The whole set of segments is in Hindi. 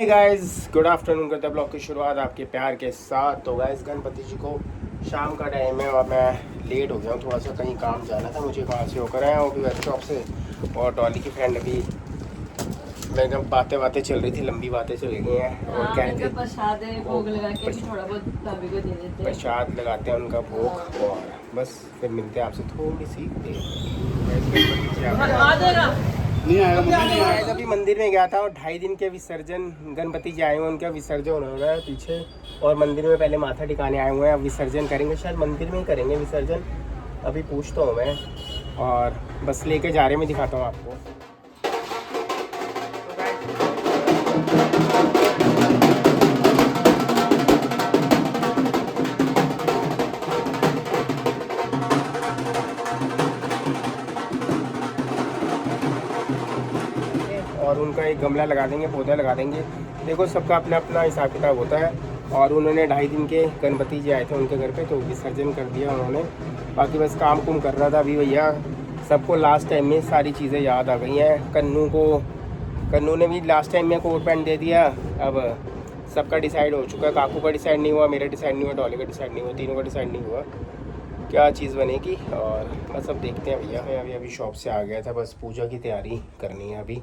Guys good afternoon. करते हैं ब्लॉग की शुरुआत आपके प्यार के साथ। तो गाइस गणपति जी को शाम का टाइम है और मैं लेट हो गया हूँ थोड़ा सा, कहीं काम जाना था मुझे, वहाँ से होकर आया हूँ अभी वर्कशॉप से। और डॉली की फ्रेंड अभी एकदम बातें चल रही थी, लंबी बातें चल गई हैं और कह रहे थे प्रसाद भोग लगा के भी थोड़ा बहुत भाभी को दे देते हैं। प्रसाद लगाते हैं उनका भोग और बस फिर मिलते हैं आपसे थोड़ी सी नहीं आएगा। अभी मंदिर में गया था और 2.5 दिन के विसर्जन गणपति जी आए हुए हैं, उनका विसर्जन हो रहा है पीछे। और मंदिर में पहले माथा टिकाने आए हुए हैं, अब विसर्जन करेंगे, शायद मंदिर में ही करेंगे विसर्जन, अभी पूछता हूँ मैं। और बस लेके जा रहे हैं, मैं दिखाता हूँ आपको। और उनका एक गमला लगा देंगे, पौधा लगा देंगे। देखो सबका अपना अपना हिसाब किताब होता है। और उन्होंने 2.5 दिन के गणपति जी आए थे उनके घर पे, तो विसर्जन कर दिया उन्होंने। बाकी बस काम कुम कर रहा था अभी भैया। सबको लास्ट टाइम में सारी चीज़ें याद आ गई हैं। कन्नू ने भी लास्ट टाइम में कोट पैंट दे दिया। अब सबका डिसाइड हो चुका है। काकू का डिसाइड नहीं हुआ, मेरा डिसाइड नहीं हुआ, डॉली का डिसाइड नहीं हुआ, तीनों का डिसाइड नहीं हुआ क्या चीज़ बनेगी। और बस अब देखते हैं भैया। मैं अभी शॉप से आ गया था, बस पूजा की तैयारी करनी है अभी।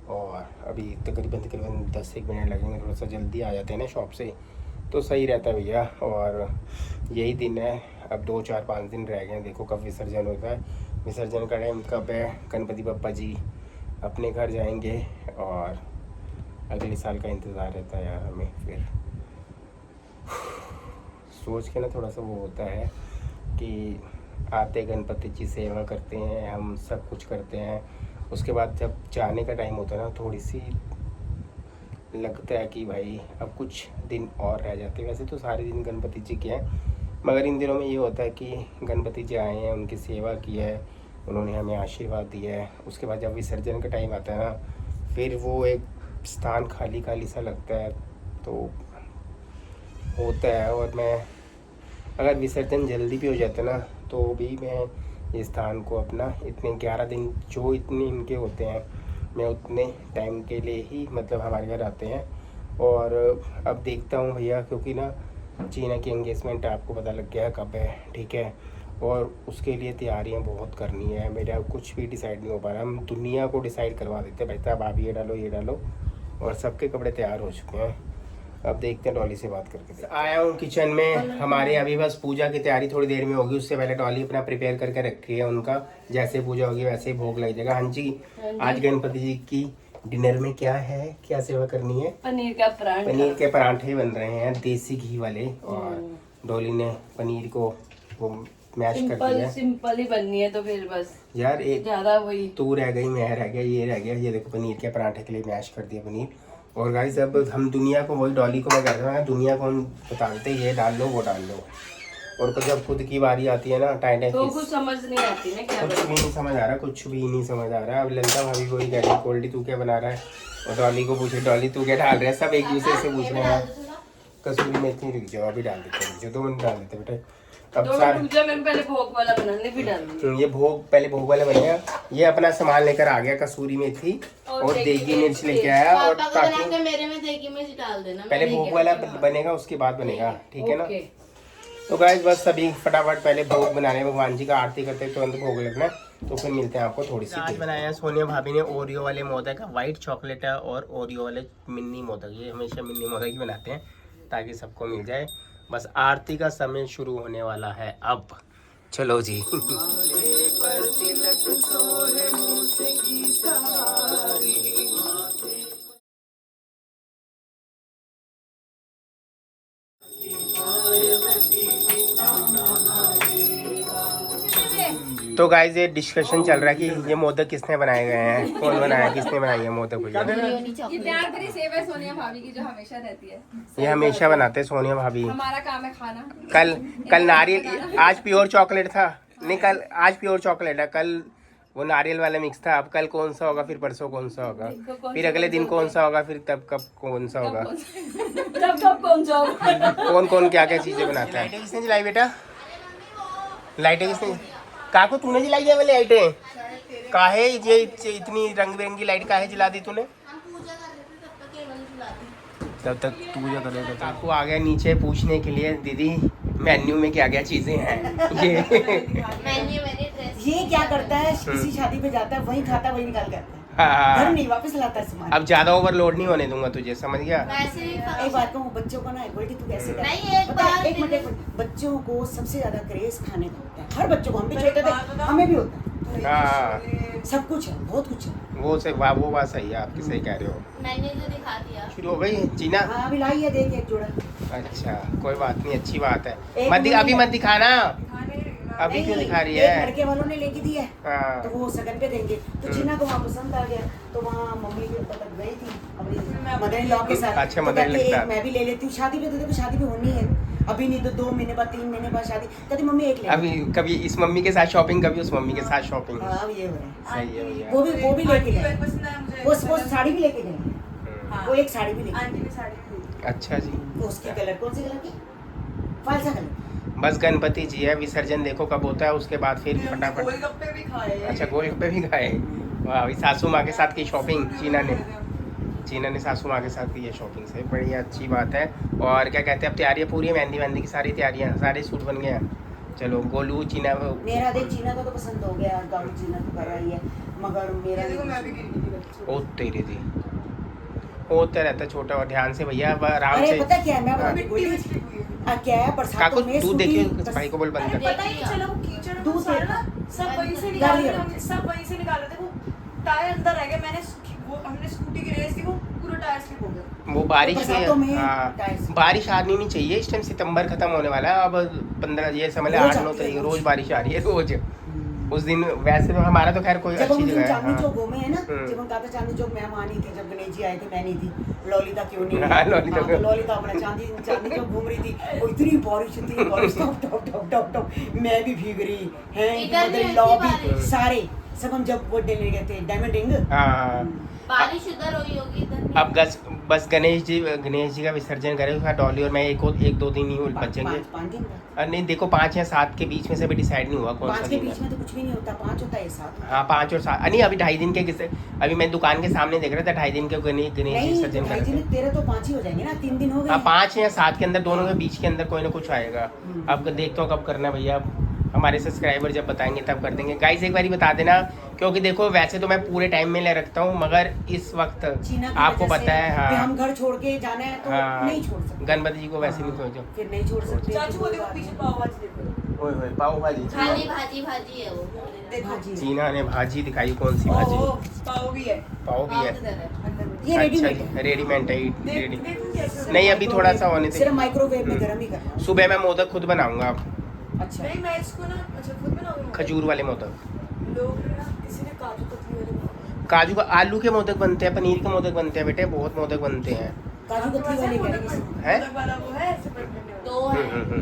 और अभी तकरीबन 10-1 मिनट लगेंगे, थोड़ा सा जल्दी आ जाते हैं ना शॉप से तो सही रहता है भैया। और यही दिन है, अब 2-4-5 दिन रह गए हैं। देखो कब विसर्जन होता है, विसर्जन का टाइम कब है। गणपति बप्पा जी अपने घर जाएंगे और अगले साल का इंतज़ार रहता है यार हमें। फिर सोच के ना थोड़ा सा वो होता है कि आते गणपति जी सेवा करते हैं, हम सब कुछ करते हैं, उसके बाद जब जाने का टाइम होता है ना थोड़ी सी लगता है कि भाई अब कुछ दिन और रह जाते हैं। वैसे तो सारे दिन गणपति जी के हैं, मगर इन दिनों में ये होता है कि गणपति जी आए हैं, उनकी सेवा की है, उन्होंने हमें आशीर्वाद दिया है। उसके बाद जब विसर्जन का टाइम आता है ना, फिर वो एक स्थान खाली खाली सा लगता है, तो होता है। और मैं अगर विसर्जन जल्दी भी हो जाता ना तो भी मैं इस स्थान को अपना इतने 11 दिन जो इतने इनके होते हैं, मैं उतने टाइम के लिए ही मतलब हमारे घर आते हैं। और अब देखता हूँ भैया, क्योंकि ना चीना की एंगेजमेंट आपको पता लग गया है कब है, ठीक है। और उसके लिए तैयारियाँ बहुत करनी है, मेरा कुछ भी डिसाइड नहीं हो पा रहा। हम दुनिया को डिसाइड करवा देते हैं, भाई साहब आप ये डालो, और सबके कपड़े तैयार हो चुके हैं। अब देखते हैं, डॉली से बात करके आया हूँ किचन में। हमारे अभी बस पूजा की तैयारी थोड़ी देर में होगी, उससे पहले डॉली अपना प्रिपेयर करके रखी है उनका। जैसे पूजा होगी वैसे ही भोग लग जाएगा। हाँ जी, आज गणपति जी की डिनर में क्या है, क्या सेवा करनी है? पनीर का पराठा। पनीर के पराठे बन रहे हैं देसी घी वाले। और डॉली ने पनीर को वो मैश कर दिया। सिंपल ही बननी है तो फिर बस यार एक ज्यादा वही तू रह गई, मैं रह गया, ये रह गया। ये देखो पनीर के पराठे के लिए मैश कर दिया पनीर। और गाइस अब हम दुनिया को, वही डॉली को मैं कह रहा हूँ, दुनिया को हम बताते ये डाल लो वो डाल लो। और जब खुद की बारी आती है ना टाइम तो कुछ समझ नहीं आती ना, क्या कुछ भी नहीं समझ आ रहा, कुछ भी नहीं समझ आ रहा है। अब ललिता भाभी को ही कह रही कोल्डी तू क्या बना रहा है, और डॉली को पूछे डॉली तू क्या डाल रहा है। सब एक दूसरे से पूछ रहे हैं। कसूरी मेथी रुक जाओ, अभी डाल देते हैं, 2 मिनट डाल देते बेटे। अब पहले भोग वाला बनाने भी डाल ये पहले भोग वाला बनेगा। ये अपना सामान लेकर आ गया, कसूरी मेथी और देगी मिर्च लेके आया। और ताकि मेरे में देगी मिर्च डाल देना, पहले भोग वाला बनेगा उसके बाद बनेगा, ठीक है ना। तो गाइस बस सभी फटाफट पहले भोग बनाने, भगवान जी का आरती करते तुरंत भोग लगना, तो फिर मिलते हैं आपको थोड़ी सी। आज बनाया है सोनिया भाभी ने ओरियो वाले मोदक, व्हाइट चॉकलेट है और ओरियो वाले मिनी मोदक। ये हमेशा मिनी मोदक ही बनाते हैं ताकि सबको मिल जाए। बस आरती का समय शुरू होने वाला है अब, चलो जी। तो गाइस ये डिस्कशन चल रहा है कि ये मोदक किसने बनाए गए हैं, कौन बनाया, किसने बनाई है मोदक भैया। ये प्यार भरी सेव है सोनिया भाभी की, जो हमेशा रहती है। ये हमेशा बनाते हैं सोनिया भाभी। हमारा काम है खाना। कल नारियल, आज प्योर चॉकलेट था, नहीं कल, आज प्योर चॉकलेट है, कल वो नारियल वाला मिक्स था। अब कल कौन सा होगा, फिर परसों कौन सा होगा, फिर अगले दिन कौन सा होगा, फिर तब कब कौन सा होगा, कौन कौन क्या क्या चीजें बनाता है। लाइटें किसने जलाई बेटा, लाइटें किसने, काकू तूने जलाई है वाली लाइटें? काहे ये इतनी रंग बिरंगी लाइट काहे जला दी तूने? तब तक तू पूजा करेगा। काकू आ गया नीचे पूछने के लिए, दीदी मेन्यू में क्या क्या चीजें हैं ये मेन्यू मेरी ड्रेस ये क्या करता है, किसी शादी पे जाता है, वही खाता है, वही निकाल के आता है, हाँ। घर नहीं वापस लाता है सामान। अब ज्यादा ओवरलोड नहीं होने दूंगा तुझे, समझ गया। वैसे ही एक बात कहूँ, बच्चों को ना गोल्डी तू कैसे कर, नहीं, एक बात एक मिनट, बच्चों को सबसे ज्यादा क्रेज खाने का होता है, हर बच्चों को, हम भी छोटे थे हमें भी होता है, हाँ सब कुछ है, बहुत कुछ है। वो बात सही है आपकी, सही कह रहे हो। मेन्यू तो दिखा दिया। शुरू हो गई जीना। हाँ अभी लाई है, देख एक जोड़ा। अच्छा कोई बात नहीं, अच्छी बात है। एक अभी मिनट मत दिखाना, अभी नहीं, क्यों दिखा रही एक है। लड़के वालों ने लेके दी है, हाँ। तो वो सगन पे देंगे, तो जीना को वहाँ पसंद आ गया, तो वहाँ मम्मी के तक गई थी अपनी मदर इन लॉ के साथ। अच्छा, तो मदर कहते, लगता है। एक मैं भी ले लेती हूँ, शादी पे तो देखो शादी पे होनी है, अभी नहीं तो 2 महीने बाद 3 महीने बाद शादी, कहती मम्मी एक ले लो। अभी कभी इस मम्मी के साथ शॉपिंग, कभी उस मम्मी के साथ शॉपिंग। हाँ अब ये हो रहा है, सही है भैया। वो भी लेके गए, वो साड़ी भी लेके गए, हम्म। वो एक साड़ी भी लेके अच्छा जी। गए, उसकी कलर कौन सी कलर की, फालसा कलर। बस गणपति जी है, विसर्जन देखो कब होता है, उसके बाद फिर फटाफट। गोलगप्पे भी खाए। अच्छा गोलगप्पे भी खाए। वाह, अभी सासू माँ के साथ की शॉपिंग चीना ने सासू माँ के साथ की है शॉपिंग से, बढ़िया अच्छी बात है। और क्या कहते हैं, अब तैयारियाँ पूरी है, मेहंदी की सारी तैयारियाँ, सारे सूट बन गए हैं। चलो गोलू चीना मेरा देख चीना को तो पसंद हो गया, गाउन चीना तो कर रही है, मगर मेरा देखो मैं भी गिर गई। ओ तेरी दी होता रहता है छोटा, और ध्यान से भैया, अब आराम अरे से। पता क्या है, मैं हाँ। बताती हूँ, क्या है काकू बरसातों में तू देखिए, स्कूटी- भाई को बोल बंद अरे कर। पता ही नहीं चला, वो कीचड़ दूध में सारा देखा। ना सब वहीं से निकाल निकाल लिया। रहे, हमने सब वहीं से निकाल रहे थे। वो टायर अंदर रह गया, हमने स्कूटी की रेस की, वो पूरा टायर स्लिप हो गया। वो बारिश बरसातों में में, हाँ टाइल्स। बारिश आनी नहीं चाहिए इस टाइम, सितंबर खत्म होने वाला है, अब 15 ये समझ रोज 8-9 आती है, तारीख रोज। रोज बारिश आ रही है रोज। उस दिन वैसे तो हमारा तो खैर कोई जब हम अच्छी उस दिन जगह है। चांदनी हाँ। चौक घूमे हैं ना, हम्म। जब हम कहा था चांदनी चौक मैं वहाँ नहीं थी, जब गणेश जी आए थे मैं नहीं थी, ललिता क्यों नहीं हाँ, ललिता हाँ, तो ललिता अपना चांदनी चौक घूम रही थी, और इतनी बारिश टप टप टप टप टप, मैं भी भीग रही है, इधर भी ऐसी लॉबी बारिश। सारे सब, हम जब वो डेले गए थे डायमंड रिंग, हाँ बारिश उधर हुई होगी, इधर नहीं। अब बस गणेश जी का विसर्जन करेंगे, डॉली और मैं एक 2 दिन ही बचेंगे। 5 दिन का, नहीं देखो 5 या 7 के बीच में से भी डिसाइड नहीं हुआ कौन 5 सा के दिन बीच है। में तो कुछ भी नहीं होता, 5 होता है 7। हाँ 5 और 7, नहीं अभी 2.5 दिन के किसे, अभी मैं दुकान के सामने देख रहा था 2.5 दिन के गणेश जी नहीं विसर्जन ढाई करेंगे। दिन, तेरे तो 5 ही हो जाएंगे ना, 3 दिन हो हाँ गए। 5 या 7 के अंदर, दोनों के बीच के अंदर कोई ना कुछ आएगा। अब देखता हूँ कब करना है भैया, अब हमारे सब्सक्राइबर जब बताएंगे तब कर देंगे। गाइस एक बारी बता देना, क्योंकि देखो वैसे तो मैं पूरे टाइम में ले रखता हूँ, मगर इस वक्त चीना की आपको वजह पता से है। कि हाँ हम घर छोड़ के जाना है तो हाँ, नहीं छोड़ सकते, गणपति जी को वैसे नहीं सोचो। फिर नहीं छोड़ सकते। चाचू को देखो पीछे पाव भाजी देखो। ओए होए पाव भाजी, खाली भाजी है वो। देखो भाजी चीना ने भाजी दिखाई, कौन सी ओ भाजी? पाव भी है पाव भी है। किधर है? अंदर में। ये अच्छा रेडीमेड है, रेडीमेड है, रेडी। देखो कैसे। नहीं अभी थोड़ा सा होने सिर्फ दे। माइक्रोवेव में गर्म ही करना है। सुबह मैं मोदक खुद बनाऊंगा अब, अच्छा नहीं मैं इसको ना, अच्छा खुद बनाऊंगा। खजूर वाले मोदक। लोग ना किसी ने काजू कतली वाले बनाए। काजू का, आलू के मोदक बनते हैं, पनीर के मोदक बनते हैं बेटे, बहुत मोदक बनते हैं। काजू कतली वाले करेंगे। हैं? मोदक वाला वो है ऐसे बटने वाला। दो है।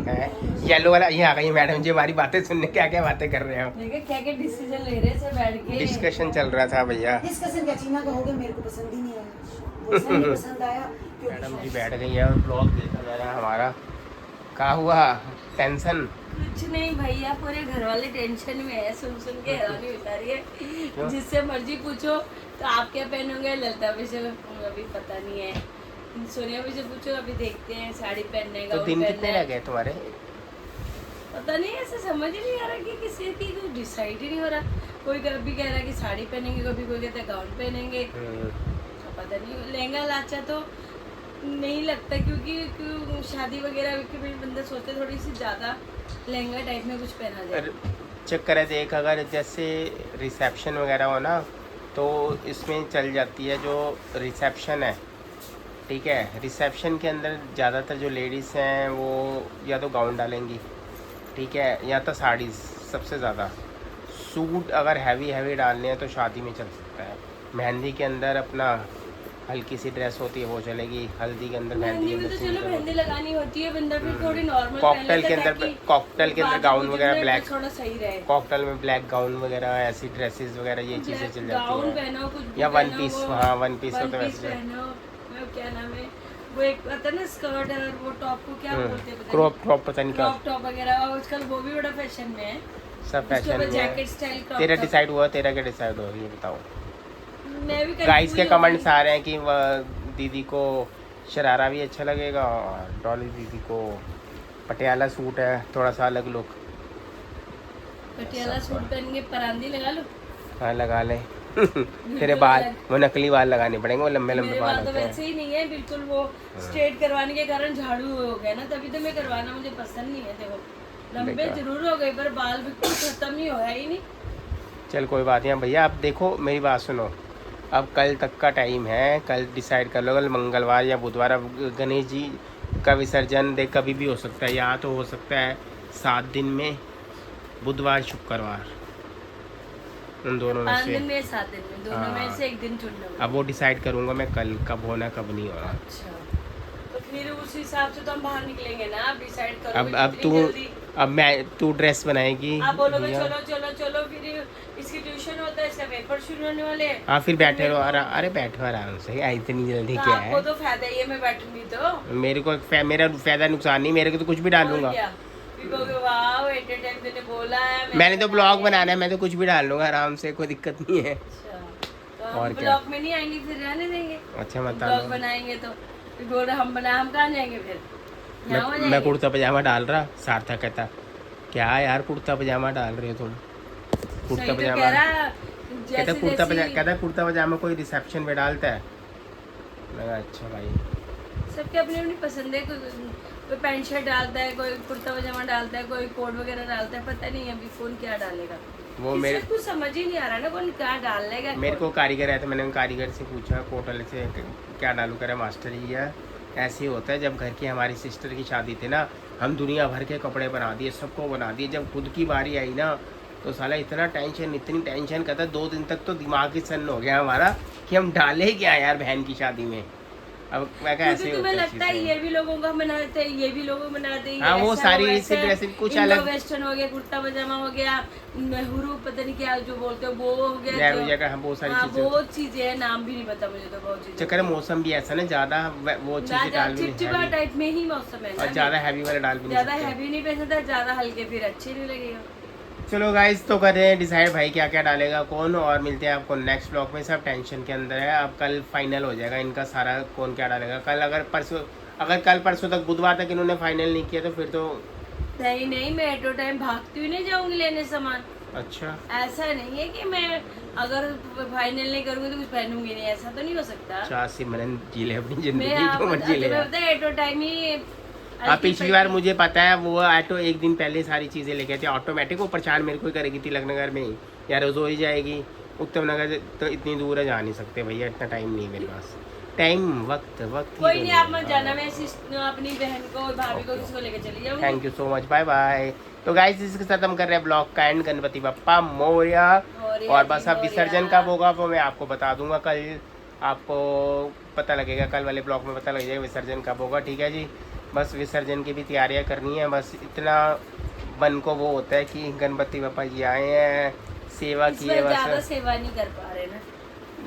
है येलो वाला। ये आ गई मैडम जी हमारी बातें सुनने, क्या क्या बातें कर रहे हो। देखिए क्या डिसीजन ले रहे थे बैठ के। डिस्कशन चल रहा था भैया। डिस्कशन क्या, चीना का हो गया, मेरे को पसंद ही नहीं आया, वो सही नहीं पसंद आया मैडम जी क्योंकि बैठ गई है और ब्लॉग देखा जा रहा है हमारा। क्या हुआ, टेंशन? कुछ नहीं भैया, पूरे घर वाले टेंशन में है, सुन के हैरानी उठा रही है। जिससे मर्जी पूछो तो आप क्या पहनोगे, ललता भी से अभी पता नहीं है, सोनिया भी से पूछो अभी देखते हैं, साड़ी पहनने का तो दिन कितने लग गए तुम्हारे? पता नहीं, ऐसे समझ ही नहीं आ रहा कि किसी की कुछ डिसाइड ही नहीं हो रहा। कोई कभी कह रहा है कि साड़ी पहनेंगे, कभी कोई कहता है गाउन पहनेंगे, पता नहीं। लहंगा लाचा तो नहीं लगता, क्योंकि शादी वगैरह की भी बंदा सोचते थोड़ी सी ज़्यादा लहंगा टाइप में कुछ पहना जाए। चक्कर है देख, अगर जैसे रिसेप्शन वगैरह हो ना तो इसमें चल जाती है जो रिसेप्शन है, ठीक है। रिसेप्शन के अंदर ज़्यादातर जो लेडीज़ हैं वो या तो गाउन डालेंगी, ठीक है, या तो साड़ीज़ सबसे ज़्यादा। सूट अगर हैवी डालने हैं तो शादी में चल सकता है। मेहंदी के अंदर अपना हल्की सी ड्रेस होती है वो चलेगी, हल्दी के अंदर मेहंदी में तो चलो मेहंदी लगानी होती है, बंदा फिर थोड़ी नॉर्मल कॉकटेल के अंदर, कॉकटेल के अंदर गाउन वगैरह ब्लैक, थोड़ा सही रहे। कॉकटेल में ब्लैक गाउन वगैरह, ऐसी ड्रेसेस वगैरह ये चीज़ें चल गाउन जाती हैं। पहनो, कुछ भी या वन पहनो, पीस, वो हाँ वन पीस वन होता है पीस वैसे। पहनो, वो क्या नाम है, वो एक आता है ना स्कर्ट और वो टॉप को क्या बोलते हैं, क्रॉप पता नहीं क्या, क्रॉप टॉप वगैरह, और आजकल वो भी बड़ा फैशन में है। सब उसके फैशन ऊपर में जैकेट है। स्टाइल क्रॉप तेरा टॉप। डिसाइड हुआ, तेरा क्या डिसाइड हुआ ये बताओ। मैं भी गाइस के confuse हो कमेंट्स गई। आ रहे हैं कि दीदी को शरारा भी अच्छा लगेगा और डॉली दीदी को पटियाला सूट है, थोड़ा सा अलग लुक। पटियाला सूट पहन के परांदी लगा लो। हाँ लगा ले। तेरे बाल वो नकली बाल लगाने पड़ेंगे, वो लंबे लंबे मेरे बाल बाल तो होते हैं। वैसे ही नहीं है बिल्कुल, वो स्ट्रेट करवाने के कारण झाड़ू हो गया ना, तभी तो मैं करवाना मुझे पसंद नहीं है। देखो लंबे बेकार। जरूर हो गए पर बाल बिल्कुल खत्म ही होया ही नहीं। चल कोई बात नहीं भैया, आप देखो मेरी बात सुनो, अब कल तक का टाइम है, कल डिसाइड कर लो, कल मंगलवार या बुधवार। अब गणेश जी का विसर्जन देख कभी भी हो सकता है, या तो हो सकता है 7 दिन में, बुधवार शुक्रवार, उन दोनों में 5 से। दिन में 7 दिन में, दोनों में हाँ। से एक दिन चुनना होगा। अब वो डिसाइड करूँगा मैं कल कब होना कब नहीं होना। अच्छा तो फिर उस हिसाब से तो हम बाहर निकलेंगे ना, आप डिसाइड करो। अब तू ड्रेस बनाएगी। आप बोलोगे भैया। चलो चलो चलो, फिर इसकी ट्यूशन होता है, इसका पेपर शुरू होने वाले हैं। हाँ फिर बैठे रहो, अरे बैठो आराम से, इतनी जल्दी तो क्या आपको है। तो फायदा ही है, मैं बैठूंगी तो। मेरे को मेरा फायदा नुकसान नहीं, मेरे को तो कुछ भी डालूंगा। और क्या? फिर कहोगे वाह एंटरटेन तूने बोला है, मैंने तो ब्लॉग बनाना है, मैं तो कुछ भी डाल लूंगा आराम से, कोई दिक्कत नहीं है। अच्छा तो और हम क्या? ब्लॉग में नहीं आएंगे, फिर रहने देंगे। अच्छा बता ब्लॉग दो। बनाएंगे तो फिर बोल रहे हम कहाँ जाएंगे फिर? यहाँ हो मैं जाएंगे। कुर्ता पजामा डाल रहा, सार्थक कहता क्या यार कुर्ता पजामा डाल रहे हो तुम। कुर्ता सही तो पजामा कह रहा, कहता जैसे कुर्ता पजामा, जैसी कहता कुर्ता पजामा कोई रिसेप्शन में डालता है। मैं कहा, अच्छा भाई। सबके अपनी अपनी पसंद है, कोई पैंट शर्ट डालता है, कोई कुर्ता पजामा डालता है, कोई कोट वगैरह डालता है, पता नहीं अभी कौन क्या डालेगा। वो किसी मेरे को कुछ समझ ही नहीं आ रहा ना, कौन क्या डाल लेगा। मेरे को कारीगर है तो मैंने कारीगर से पूछा कोट वाले से क्या डालूं, कह रहा मास्टर जी है ऐसे ही होता है। जब घर की हमारी सिस्टर की शादी थी ना, हम दुनिया भर के कपड़े बना दिए, सबको बना दिए। जब खुद की बारी आई ना तो साला इतना टेंशन, इतनी टेंशन कहता 2 दिन तक तो दिमाग ही सन्न हो गया हमारा कि हम डाले क्या यार बहन की शादी में। अब मैं कहा ऐसे क्योंकि ही तुम्हें होता है लगता है चीज़ें। ये भी लोगों का मनाते हैं, ये भी लोग मनाते हैं, हाँ, वो ऐसा सारी हो, इसी वैसा, ड्रेसिंग कुछ इंडो अलग। वेस्टर्न हो गया, कुर्ता पजामा हो गया, नेहरू पता नहीं क्या जो बोलते हो वो हो गया, नेहरू जो- जगह हम बहुत सारी हाँ, चीज़ें। बहुत चीजें हैं, नाम भी नहीं पता मुझे तो बहुत चीजें। चक्कर है मौसम भी ऐसा ना, ज़्यादा वो चीज़ें डाल भी चिपचिपा नहीं टाइप में ही मौसम है और ना, ज़्यादा हैवी वाला डाल भी नहीं ज्यादा सकते। हैवी नहीं पहनता है, ज्यादा हल्के फिर अच्छे नहीं लगेगा। चलो गाइस तो कर रहे हैं डिसाइड भाई क्या क्या डालेगा कौन, और मिलते हैं आपको नेक्स्ट ब्लॉग में। सब टेंशन के अंदर है, अब कल फाइनल हो जाएगा इनका सारा कौन क्या डालेगा। कल अगर कल परसों तक बुधवार तक इन्होंने फाइनल नहीं किया तो फिर तो नहीं नहीं, मैं एट टाइम भागती हुई नहीं जाऊंगी लेने सामान। अच्छा। ऐसा नहीं है कि मैं अगर फाइनल नहीं करूंगी तो कुछ पहनूंगी नहीं, ऐसा तो नहीं हो सकता। अच्छा सिमरन जी ले अपनी मैं जिंदगी जो मर्जी ले। एटो टाइम ही हाँ पिछली बार मुझे पता है वो ऑटो एक दिन पहले सारी चीज़ें लेके आती है ऑटोमेटिक। वो परेशान मेरे को ही करेगी तिलक नगर में ही, या रसोई जाएगी उत्तम नगर तो इतनी दूर है जा नहीं सकते भैया, इतना टाइम नहीं है मेरे पास। टाइम वक्त कोई नहीं, आप मत जाना, मैं अपनी बहन को भाभी को किसी को लेकर चली जाऊंगी। Thank you so much, bye bye. तो गाइस इसके साथ हम कर रहे हैं ब्लॉग का एंड। गणपति बप्पा मोरया। और बस अब विसर्जन कब होगा वो मैं आपको बता दूंगा, कल आपको पता लगेगा, कल वाले ब्लॉग में पता लग जाएगा विसर्जन कब होगा। ठीक है जी, बस विसर्जन की भी तैयारियां करनी है। बस इतना मन को वो होता है कि गणपति बप्पा जी आए हैं, सेवा की है। ज्यादा बस सेवा नहीं कर पा रहे ना,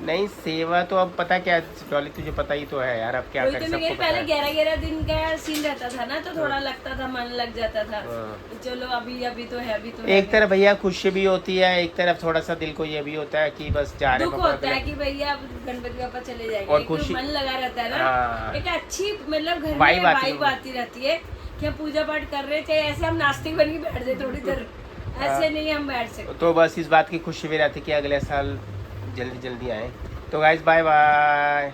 नहीं सेवा तो अब पता क्या डॉली तुझे पता ही तो है यार, अब क्या वही कर तो मैं सबको कह रही, पता पहले है। 11-11 दिन का सीन रहता था ना, तो थोड़ा लगता था, मन लग जाता था। हाँ। चलो अभी तो है, अभी तो है। एक तरफ भैया खुशी भी होती है, एक तरफ थोड़ा सा दिल को ये भी होता है कि बस जा रहे दुख होता है कि भैया अब गणपति पापा चले जाएंगे, और एक तो खुशी- मन लगा रहता है ना, हाँ। एक अच्छी मतलब घर में वाइब आती है। वाइब आती रहती है कि हम पूजा पाठ कर रहे हैं, चाहे ऐसे हम नास्तिक बन के बैठ जाए थोड़ी देर, ऐसे नहीं हम बैठ सकते। तो बस इस बात की खुशी भी रहती है कि अगले साल जल्दी जल्दी आए। तो गाइस बाय बाय।